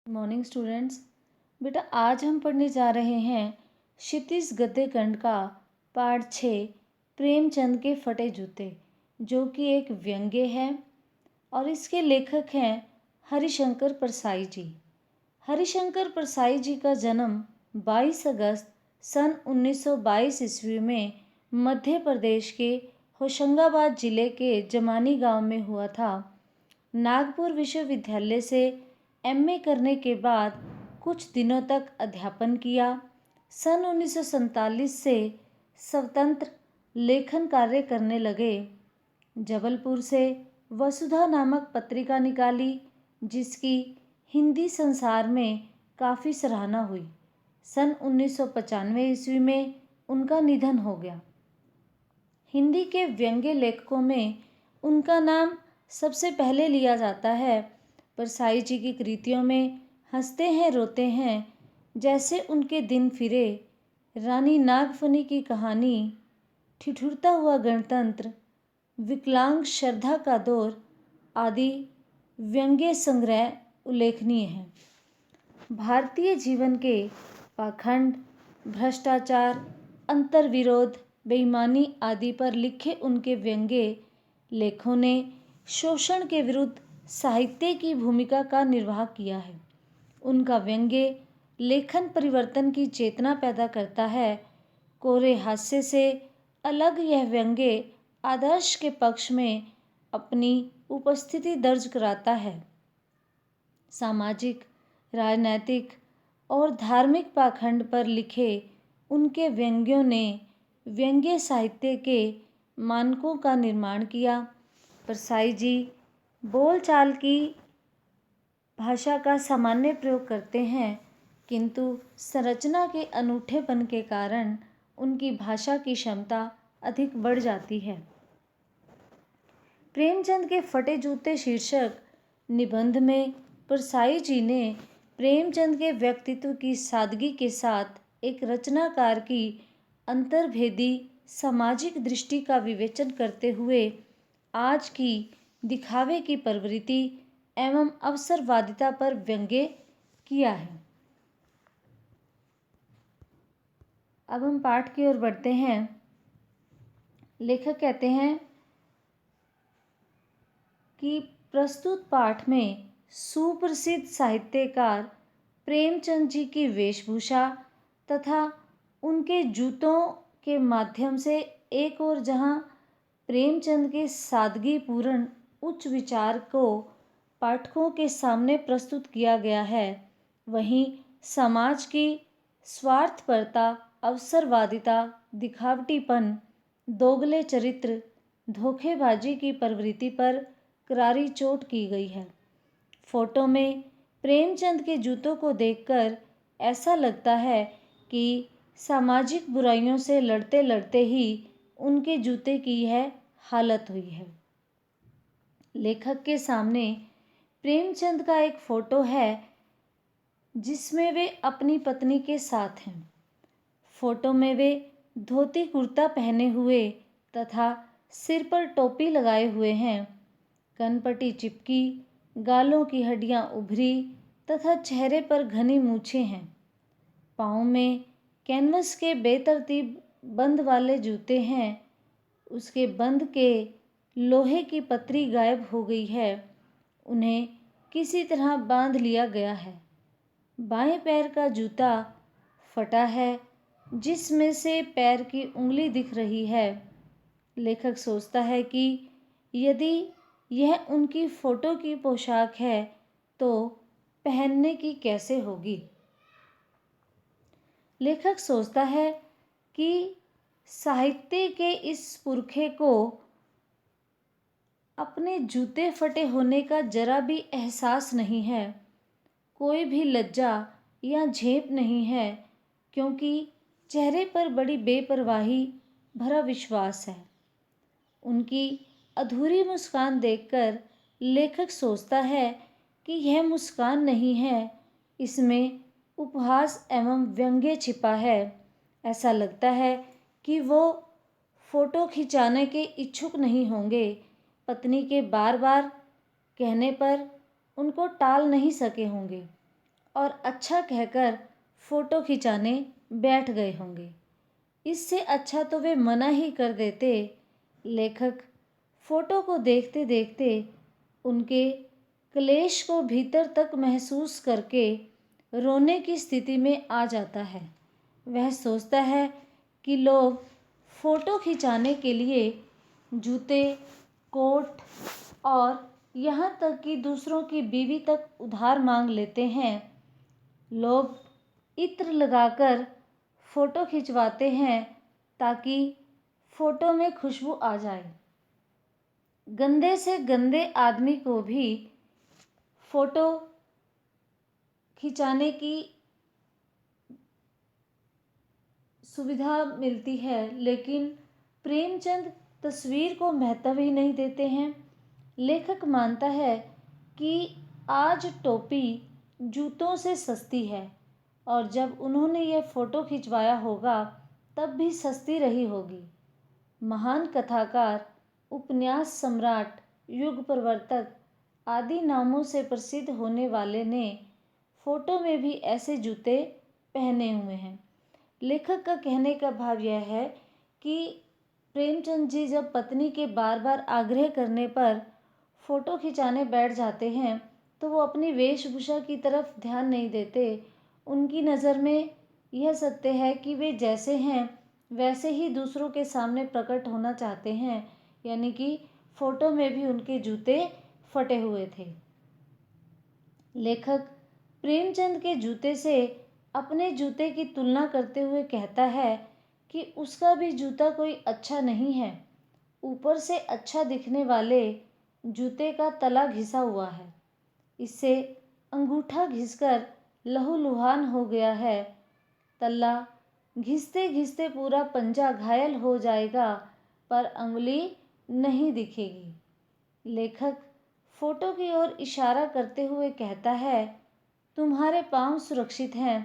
Morning students. बेटा आज हम पढ़ने जा रहे हैं क्षितिज गद्य खंड का पाठ 6 प्रेमचंद के फटे जूते, जो कि एक व्यंग्य है और इसके लेखक हैं हरिशंकर परसाई जी। हरिशंकर परसाई जी का जन्म 22 अगस्त सन 1922 ईस्वी में मध्य प्रदेश के होशंगाबाद जिले के जमानी गांव में हुआ था। नागपुर विश्वविद्यालय से एमए करने के बाद कुछ दिनों तक अध्यापन किया। सन 1947 से स्वतंत्र लेखन कार्य करने लगे। जबलपुर से वसुधा नामक पत्रिका निकाली, जिसकी हिंदी संसार में काफ़ी सराहना हुई। सन 1995 ईस्वी में उनका निधन हो गया। हिंदी के व्यंग्य लेखकों में उनका नाम सबसे पहले लिया जाता है। परसाई जी की कृतियों में हंसते हैं रोते हैं, जैसे उनके दिन फिरे, रानी नागफनी की कहानी, ठिठुरता हुआ गणतंत्र, विकलांग श्रद्धा का दौर आदि व्यंग्य संग्रह उल्लेखनीय हैं। भारतीय जीवन के पाखंड, भ्रष्टाचार, अंतर्विरोध, बेईमानी आदि पर लिखे उनके व्यंग्य लेखों ने शोषण के विरुद्ध साहित्य की भूमिका का निर्वाह किया है। उनका व्यंग्य लेखन परिवर्तन की चेतना पैदा करता है। कोरे हास्य से अलग यह व्यंग्य आदर्श के पक्ष में अपनी उपस्थिति दर्ज कराता है। सामाजिक, राजनैतिक और धार्मिक पाखंड पर लिखे उनके व्यंग्यों ने व्यंग्य साहित्य के मानकों का निर्माण किया। परसाई जी बोलचाल की भाषा का सामान्य प्रयोग करते हैं, किंतु संरचना के अनूठेपन के कारण उनकी भाषा की क्षमता अधिक बढ़ जाती है। प्रेमचंद के फटे जूते शीर्षक निबंध में परसाई जी ने प्रेमचंद के व्यक्तित्व की सादगी के साथ एक रचनाकार की अंतर्भेदी सामाजिक दृष्टि का विवेचन करते हुए आज की दिखावे की प्रवृत्ति एवं अवसरवादिता पर व्यंग्य किया है। अब हम पाठ की ओर बढ़ते हैं। लेखक कहते हैं कि प्रस्तुत पाठ में सुप्रसिद्ध साहित्यकार प्रेमचंद जी की वेशभूषा तथा उनके जूतों के माध्यम से एक और जहां प्रेमचंद के सादगीपूर्ण उच्च विचार को पाठकों के सामने प्रस्तुत किया गया है, वहीं समाज की स्वार्थपरता, अवसरवादिता, दिखावटीपन, दोगले चरित्र, धोखेबाजी की प्रवृत्ति पर करारी चोट की गई है। फोटो में प्रेमचंद के जूतों को देखकर ऐसा लगता है कि सामाजिक बुराइयों से लड़ते लड़ते ही उनके जूते की यह हालत हुई है। लेखक के सामने प्रेमचंद का एक फोटो है जिसमें वे अपनी पत्नी के साथ हैं। फोटो में वे धोती कुर्ता पहने हुए तथा सिर पर टोपी लगाए हुए हैं। कनपटी चिपकी, गालों की हड्डियां उभरी तथा चेहरे पर घनी मूछें हैं। पाँव में कैनवस के बेतरतीब बंद वाले जूते हैं। उसके बंद के लोहे की पतरी गायब हो गई है। उन्हें किसी तरह बांध लिया गया है। बाएं पैर का जूता फटा है, जिसमें से पैर की उंगली दिख रही है। लेखक सोचता है कि यदि यह उनकी फोटो की पोशाक है तो पहनने की कैसे होगी। लेखक सोचता है कि साहित्य के इस पुरखे को अपने जूते फटे होने का जरा भी एहसास नहीं है। कोई भी लज्जा या झेप नहीं है, क्योंकि चेहरे पर बड़ी बेपरवाही भरा विश्वास है। उनकी अधूरी मुस्कान देखकर लेखक सोचता है कि यह मुस्कान नहीं है, इसमें उपहास एवं व्यंग्य छिपा है। ऐसा लगता है कि वो फोटो खिंचाने के इच्छुक नहीं होंगे। पत्नी के बार बार कहने पर उनको टाल नहीं सके होंगे। और अच्छा कहकर फ़ोटो खिंचाने बैठ गए होंगे। इससे अच्छा तो वे मना ही कर देते। लेखक फ़ोटो को देखते देखते उनके क्लेश को भीतर तक महसूस करके रोने की स्थिति में आ जाता है। वह सोचता है कि लोग फ़ोटो खिंचाने के लिए जूते, कोट और यहाँ तक कि दूसरों की बीवी तक उधार मांग लेते हैं। लोग इत्र लगाकर फ़ोटो खिंचवाते हैं ताकि फ़ोटो में खुशबू आ जाए। गंदे से गंदे आदमी को भी फ़ोटो खिंचाने की सुविधा मिलती है, लेकिन प्रेमचंद तस्वीर को महत्व ही नहीं देते हैं। लेखक मानता है कि आज टोपी जूतों से सस्ती है और जब उन्होंने यह फ़ोटो खिंचवाया होगा तब भी सस्ती रही होगी। महान कथाकार, उपन्यास सम्राट, युग प्रवर्तक आदि नामों से प्रसिद्ध होने वाले ने फ़ोटो में भी ऐसे जूते पहने हुए हैं। लेखक का कहने का भाव यह है कि प्रेमचंद जी जब पत्नी के बार बार आग्रह करने पर फ़ोटो खिंचाने बैठ जाते हैं तो वो अपनी वेशभूषा की तरफ ध्यान नहीं देते। उनकी नज़र में यह सत्य है कि वे जैसे हैं वैसे ही दूसरों के सामने प्रकट होना चाहते हैं, यानी कि फ़ोटो में भी उनके जूते फटे हुए थे। लेखक प्रेमचंद के जूते से अपने जूते की तुलना करते हुए कहता है कि उसका भी जूता कोई अच्छा नहीं है। ऊपर से अच्छा दिखने वाले जूते का तला घिसा हुआ है, इससे अंगूठा घिसकर लहूलुहान हो गया है। तला घिसते घिसते पूरा पंजा घायल हो जाएगा पर अंगुली नहीं दिखेगी। लेखक फ़ोटो की ओर इशारा करते हुए कहता है, तुम्हारे पाँव सुरक्षित हैं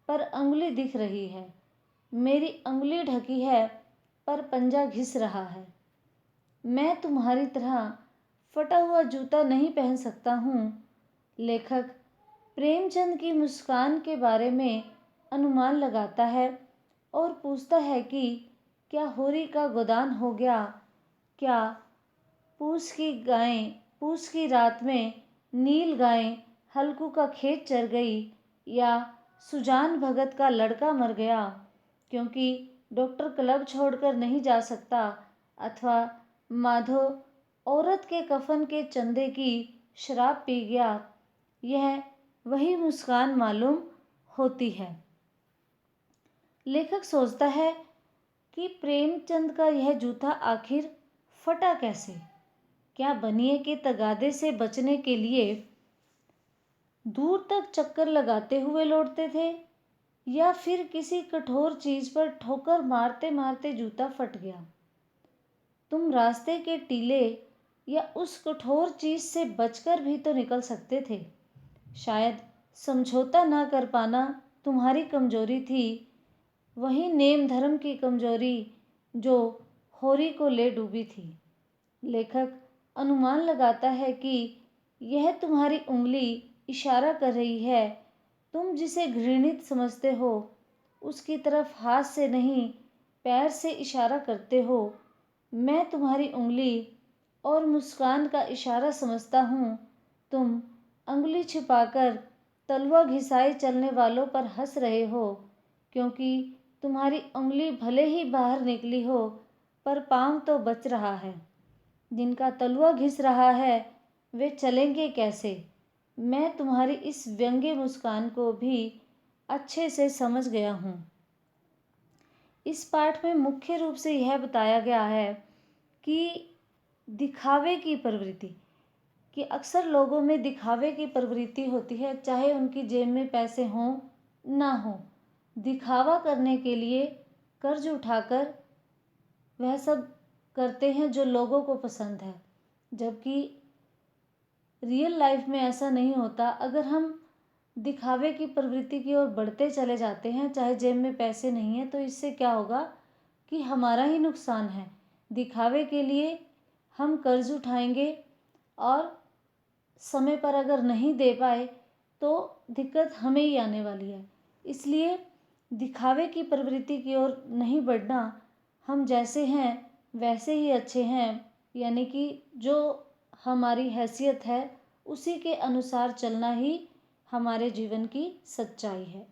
पर अंगुली दिख रही है। मेरी अंगुली ढकी है पर पंजा घिस रहा है। मैं तुम्हारी तरह फटा हुआ जूता नहीं पहन सकता हूँ। लेखक प्रेमचंद की मुस्कान के बारे में अनुमान लगाता है और पूछता है कि क्या होरी का गोदान हो गया? क्या पूस की रात में नील गायें हल्कू का खेत चर गई, या सुजान भगत का लड़का मर गया क्योंकि डॉक्टर क्लब छोड़कर नहीं जा सकता, अथवा माधो औरत के कफन के चंदे की शराब पी गया। यह वही मुस्कान मालूम होती है। लेखक सोचता है कि प्रेमचंद का यह जूता आखिर फटा कैसे? क्या बनिए के तगादे से बचने के लिए दूर तक चक्कर लगाते हुए लौटते थे, या फिर किसी कठोर चीज पर ठोकर मारते मारते जूता फट गया? तुम रास्ते के टीले या उस कठोर चीज से बचकर भी तो निकल सकते थे। शायद समझौता ना कर पाना तुम्हारी कमजोरी थी, वही नेम धर्म की कमजोरी जो होरी को ले डूबी थी। लेखक अनुमान लगाता है कि यह तुम्हारी उंगली इशारा कर रही है। तुम जिसे घृणित समझते हो उसकी तरफ हाथ से नहीं पैर से इशारा करते हो। मैं तुम्हारी उंगली और मुस्कान का इशारा समझता हूँ। तुम अंगुली छिपाकर तलवा घिसाए चलने वालों पर हंस रहे हो, क्योंकि तुम्हारी उंगली भले ही बाहर निकली हो पर पाँव तो बच रहा है। जिनका तलवा घिस रहा है वे चलेंगे कैसे? मैं तुम्हारी इस व्यंग्य मुस्कान को भी अच्छे से समझ गया हूँ। इस पाठ में मुख्य रूप से यह बताया गया है कि दिखावे की प्रवृत्ति, कि अक्सर लोगों में दिखावे की प्रवृत्ति होती है, चाहे उनकी जेब में पैसे हों ना हों। दिखावा करने के लिए कर्ज उठाकर वह सब करते हैं जो लोगों को पसंद है, जबकि रियल लाइफ में ऐसा नहीं होता। अगर हम दिखावे की प्रवृत्ति की ओर बढ़ते चले जाते हैं, चाहे जेब में पैसे नहीं हैं, तो इससे क्या होगा कि हमारा ही नुकसान है। दिखावे के लिए हम कर्ज उठाएंगे और समय पर अगर नहीं दे पाए तो दिक्कत हमें ही आने वाली है। इसलिए दिखावे की प्रवृत्ति की ओर नहीं बढ़ना, हम जैसे हैं वैसे ही अच्छे हैं, यानी कि जो हमारी हैसियत है उसी के अनुसार चलना ही हमारे जीवन की सच्चाई है।